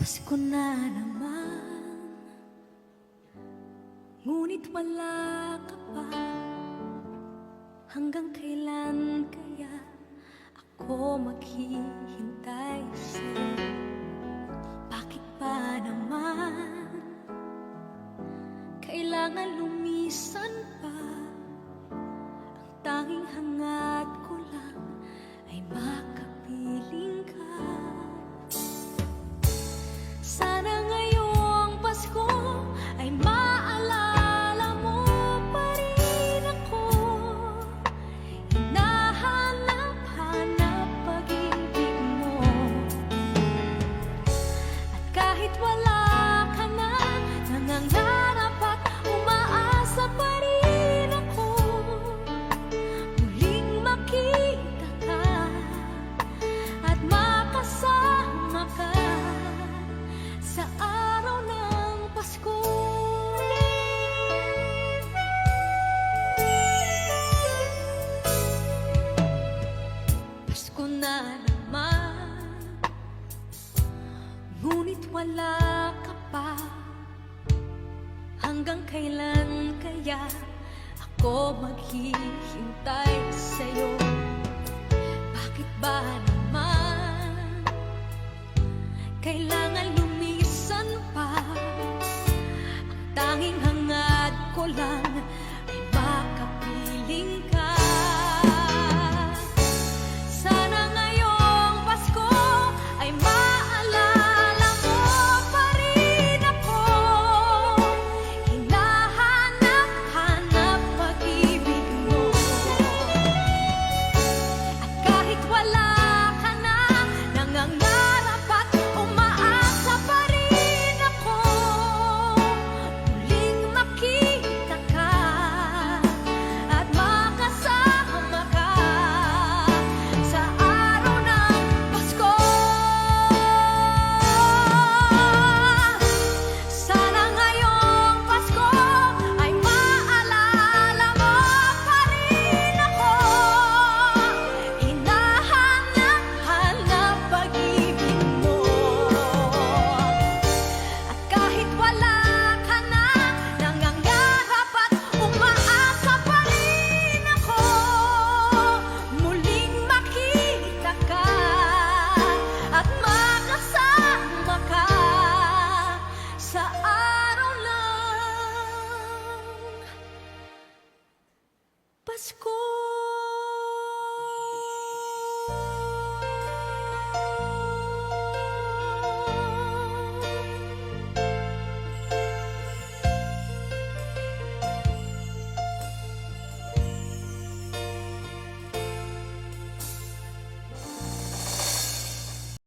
Pasko na naman, ngunit wala ka pa. Hanggang kailan kaya ako maghihintay sa'yo? Bakit ba naman kailangan lumisan pa? Ang tanging hangat ko lang ay makapiling ka. Sana ngayong Pasko ay maalala mo pa rin ako. Hinahanap-hanap pag-ibig mo. At kahit wala ka na, nangangarap at umaasa pa rin ako. Muling makita ka at makasama ka sa araw ng Pasko. Pasko na naman, ngunit wala ka pa. Hanggang kailan kaya ako maghihintay sa'yo? Bakit ba